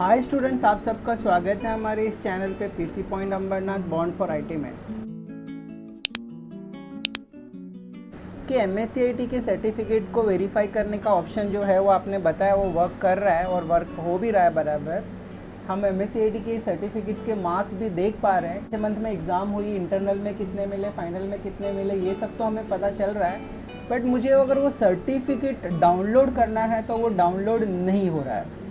Hi students, आप सबका स्वागत है हमारे इस चैनल पे PC point Ambernath bond for IT में। कि एमएससीआईटी के सर्टिफिकेट को वेरीफाई करने का ऑप्शन जो है वो आपने बताया वो वर्क कर रहा है और वर्क हो भी रहा है बराबर। हम एमएससीआईटी के सर्टिफिकेट्स के मार्क्स भी देख पा रहे हैं। मंथ में एग्ज़ाम हुई, इंटरनल में कितने मिले, फाइनल में कितने मिले, ये सब तो हमें पता चल रहा है। बट मुझे अगर वो सर्टिफिकेट डाउनलोड करना है तो वो डाउनलोड नहीं हो रहा है।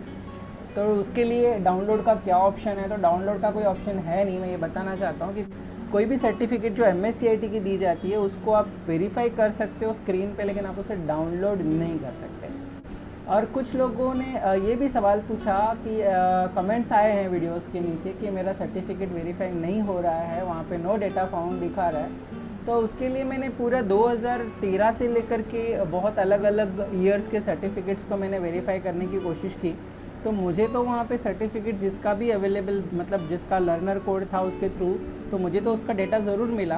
तो उसके लिए डाउनलोड का क्या ऑप्शन है? तो डाउनलोड का कोई ऑप्शन है नहीं। मैं ये बताना चाहता हूँ कि कोई भी सर्टिफिकेट जो एमएससीआईटी की दी जाती है उसको आप वेरीफाई कर सकते हो स्क्रीन पे, लेकिन आप उसे डाउनलोड नहीं कर सकते। और कुछ लोगों ने ये भी सवाल पूछा कि कमेंट्स आए हैं वीडियोस के नीचे कि मेरा सर्टिफिकेट वेरीफाई नहीं हो रहा है, वहाँ पे नो डेटा फाउंड दिखा रहा है। तो उसके लिए मैंने पूरा 2013 से लेकर के बहुत अलग अलग ईयर्स के सर्टिफिकेट्स को मैंने वेरीफाई करने की कोशिश की। तो मुझे तो वहाँ पे सर्टिफिकेट जिसका भी अवेलेबल, मतलब जिसका लर्नर कोड था उसके थ्रू, तो मुझे तो उसका डेटा ज़रूर मिला।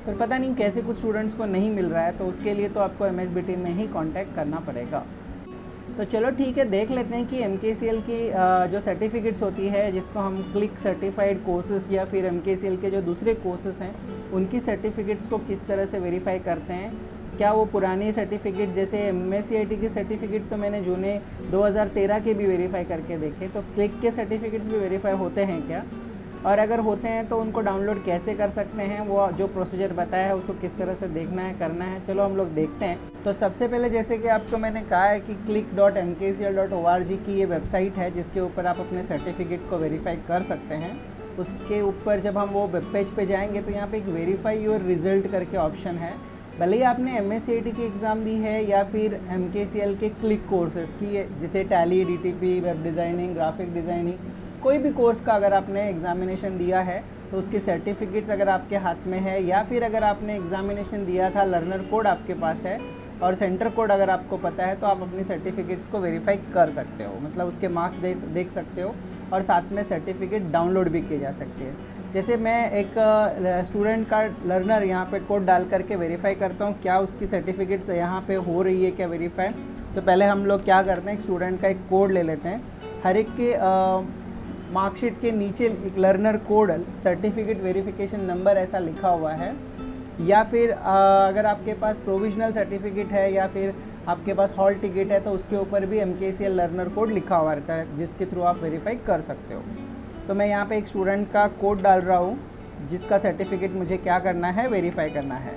पर पता नहीं कैसे कुछ स्टूडेंट्स को नहीं मिल रहा है। तो उसके लिए तो आपको एमएसबीटी में ही कांटेक्ट करना पड़ेगा। तो चलो ठीक है, देख लेते हैं कि एमकेसीएल की जो सर्टिफिकेट्स होती है, जिसको हम क्लिक सर्टिफाइड कोर्सेज़ या फिर एमकेसीएल के जो दूसरे कोर्सेज़ हैं उनकी सर्टिफिकेट्स को किस तरह से वेरीफाई करते हैं। क्या वो पुरानी सर्टिफिकेट, जैसे एमएससीआईटी की सर्टिफिकेट तो मैंने जूने 2013 के भी वेरीफाई करके देखे, तो क्लिक के सर्टिफिकेट्स भी वेरीफाई होते हैं क्या, और अगर होते हैं तो उनको डाउनलोड कैसे कर सकते हैं, वो जो प्रोसीजर बताया है उसको किस तरह से देखना है, करना है। चलो हम लोग देखते हैं। तो सबसे पहले जैसे कि आपको मैंने कहा है कि click.mkcl.org की ये वेबसाइट है जिसके ऊपर आप अपने सर्टिफिकेट को वेरीफाई कर सकते हैं। उसके ऊपर जब हम वो वेब पेज पे जाएंगे तो यहाँ पे एक वेरीफाई योर रिज़ल्ट करके ऑप्शन है। भले ही आपने एमएससीआईटी की एग्ज़ाम दी है या फिर एमकेसीएल के क्लिक कोर्सेज़ की, जैसे tally, DTP, web designing, graphic designing, कोई भी कोर्स का अगर आपने एग्ज़ामिनेशन दिया है तो उसके सर्टिफिकेट्स अगर आपके हाथ में है, या फिर अगर आपने एग्ज़ामिनेशन दिया था, लर्नर कोड आपके पास है और सेंटर कोड अगर आपको पता है, तो आप अपनी सर्टिफिकेट्स को वेरीफाई कर सकते हो। मतलब उसके मार्क्स देख सकते हो और साथ में सर्टिफिकेट डाउनलोड भी किए जा सकते हैं। जैसे मैं एक स्टूडेंट का लर्नर यहाँ पे कोड डाल करके वेरीफाई करता हूँ क्या उसकी सर्टिफिकेट्स यहाँ पे हो रही है क्या वेरीफाई। तो पहले हम लोग क्या करते हैं, एक स्टूडेंट का एक कोड ले लेते हैं। हर एक के मार्कशीट के नीचे एक learner code, certificate verification number ऐसा लिखा हुआ है। या फिर अगर आपके पास प्रोविजनल सर्टिफिकेट है या फिर आपके पास हॉल टिकट है तो उसके ऊपर भी एमकेसीएल लर्नर कोड लिखा हुआ रहता है, जिसके थ्रू आप वेरीफाई कर सकते हो। तो मैं यहाँ पे एक स्टूडेंट का कोड डाल रहा हूँ जिसका सर्टिफिकेट मुझे क्या करना है, वेरीफाई करना है।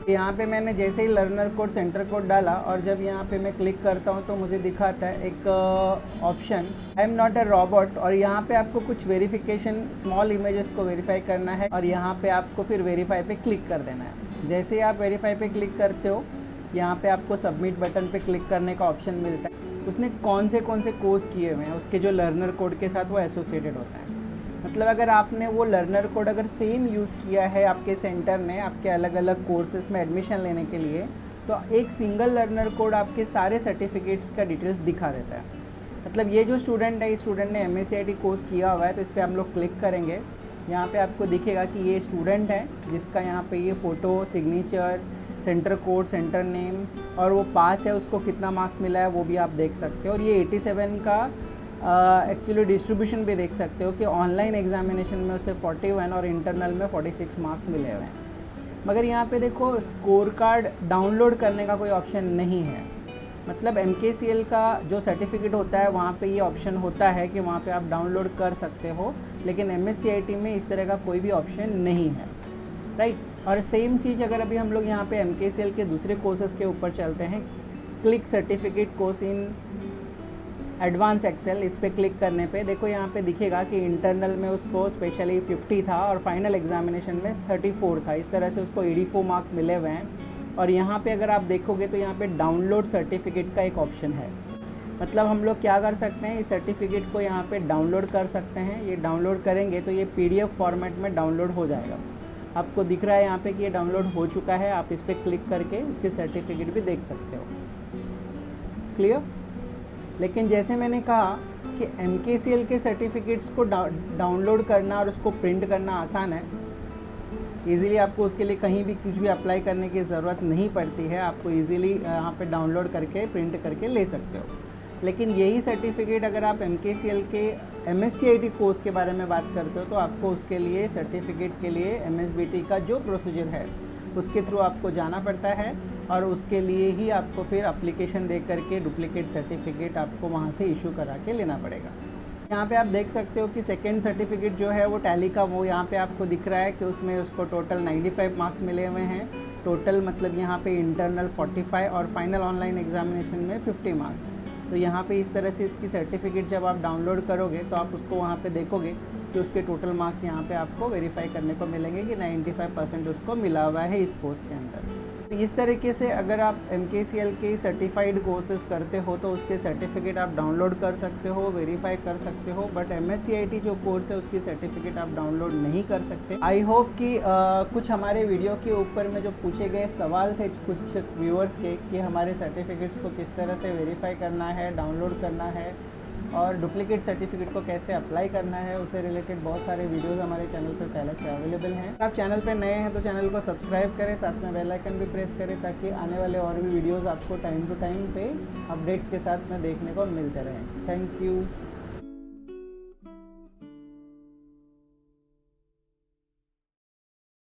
यहाँ पे मैंने जैसे ही लर्नर कोड, सेंटर कोड डाला और जब यहाँ पे मैं क्लिक करता हूँ तो मुझे दिखाता है एक option, I am not a robot, और यहाँ पे आपको कुछ वेरिफिकेशन स्मॉल इमेजेस को वेरीफाई करना है और यहाँ पे आपको फिर वेरीफाई पे क्लिक कर देना है। जैसे ही आप वेरीफाई पे क्लिक करते हो, यहाँ पे आपको सबमिट बटन पे क्लिक करने का ऑप्शन मिलता है। उसने कौन से कोर्स किए हुए हैं उसके जो लर्नर कोड के साथ वो एसोसिएटेड होता है। मतलब अगर आपने वो लर्नर कोड अगर सेम यूज़ किया है आपके सेंटर ने आपके अलग अलग कोर्सेज में एडमिशन लेने के लिए, तो एक सिंगल लर्नर कोड आपके सारे सर्टिफिकेट्स का डिटेल्स दिखा देता है। मतलब ये जो स्टूडेंट है, इस स्टूडेंट ने एमएससीआईटी कोर्स किया हुआ है, तो इस पर हम लोग क्लिक करेंगे। यहाँ पे आपको दिखेगा कि ये स्टूडेंट है जिसका यहाँ पे ये photo, signature, centre code, centre name और वो पास है, उसको कितना मार्क्स मिला है वो भी आप देख सकते हो। और ये 87 का एक्चुअली डिस्ट्रीब्यूशन भी देख सकते हो कि ऑनलाइन एग्जामिनेशन में उसे 41 और इंटरनल में 46 मार्क्स मिले हुए हैं। मगर यहाँ पे देखो, स्कोर कार्ड डाउनलोड करने का कोई ऑप्शन नहीं है। मतलब एमकेसीएल का जो सर्टिफिकेट होता है वहाँ पे ये ऑप्शन होता है कि वहाँ पे आप डाउनलोड कर सकते हो, लेकिन एमएससीआईटी में इस तरह का कोई भी ऑप्शन नहीं है, राइट। और सेम चीज़ अगर अभी हम लोग यहाँ पे एमकेसीएल के दूसरे कोर्सेज़ के ऊपर चलते हैं, click certificate course in advance excel, इस पर क्लिक करने पे देखो यहाँ पे दिखेगा कि इंटरनल में उसको स्पेशली 50 था और फाइनल एग्जामिनेशन में 34 था। इस तरह से उसको 84 मार्क्स मिले हुए हैं। और यहाँ पे अगर आप देखोगे तो यहाँ पे डाउनलोड सर्टिफिकेट का एक ऑप्शन है। मतलब हम लोग क्या कर सकते हैं, इस सर्टिफिकेट को यहाँ पे डाउनलोड कर सकते हैं। ये डाउनलोड करेंगे तो ये PDF फॉर्मेट में डाउनलोड हो जाएगा। आपको दिख रहा है यहाँ पे कि ये डाउनलोड हो चुका है। आप इस पर क्लिक करके उसके सर्टिफिकेट भी देख सकते हो। क्लियर। लेकिन जैसे मैंने कहा कि एमकेसीएल के सर्टिफिकेट्स को डाउनलोड करना और उसको प्रिंट करना आसान है। ईज़िली आपको उसके लिए कहीं भी कुछ भी अप्लाई करने की ज़रूरत नहीं पड़ती है। आपको ईज़िली यहाँ पे डाउनलोड करके प्रिंट करके ले सकते हो। लेकिन यही सर्टिफिकेट अगर आप MKCL के MSCIT कोर्स के बारे में बात करते हो तो आपको उसके लिए सर्टिफिकेट के लिए MSBT का जो प्रोसीजर है उसके थ्रू आपको जाना पड़ता है और उसके लिए ही आपको फिर एप्लीकेशन दे करके डुप्लीकेट सर्टिफिकेट आपको वहाँ से इशू करा के लेना पड़ेगा। यहाँ पे आप देख सकते हो कि सेकेंड सर्टिफिकेट जो है वो टैली का, वो यहाँ पे आपको दिख रहा है कि उसमें उसको टोटल 95 मार्क्स मिले हुए हैं। टोटल मतलब यहाँ पे इंटरनल 45 और फाइनल ऑनलाइन एग्जामिनेशन में 50 मार्क्स। तो यहाँ पे इस तरह से इसकी सर्टिफिकेट जब आप डाउनलोड करोगे तो आप उसको वहाँ पे देखोगे कि उसके टोटल मार्क्स यहाँ पे आपको वेरीफाई करने को मिलेंगे कि 95% उसको मिला हुआ है इस कोर्स के अंदर। तो इस तरीके से अगर आप MKCL के सर्टिफाइड कोर्सेज करते हो तो उसके सर्टिफिकेट आप डाउनलोड कर सकते हो, वेरीफाई कर सकते हो, बट MSCIT जो कोर्स है उसकी सर्टिफिकेट आप डाउनलोड नहीं कर सकते। आई होप कि कुछ हमारे वीडियो के ऊपर में जो पूछे गए सवाल थे कुछ व्यूअर्स के कि हमारे सर्टिफिकेट्स को किस तरह से वेरीफाई करना है, डाउनलोड करना है और डुप्लीकेट सर्टिफिकेट को कैसे अप्लाई करना है, उससे रिलेटेड बहुत सारे वीडियोस हमारे चैनल पर पहले से अवेलेबल हैं। आप चैनल पर नए हैं तो चैनल को सब्सक्राइब करें, साथ में बेल आइकन भी प्रेस करें ताकि आने वाले और भी वीडियोस आपको टाइम टू टाइम पे अपडेट्स के साथ में देखने को मिलते रहें। Thank you.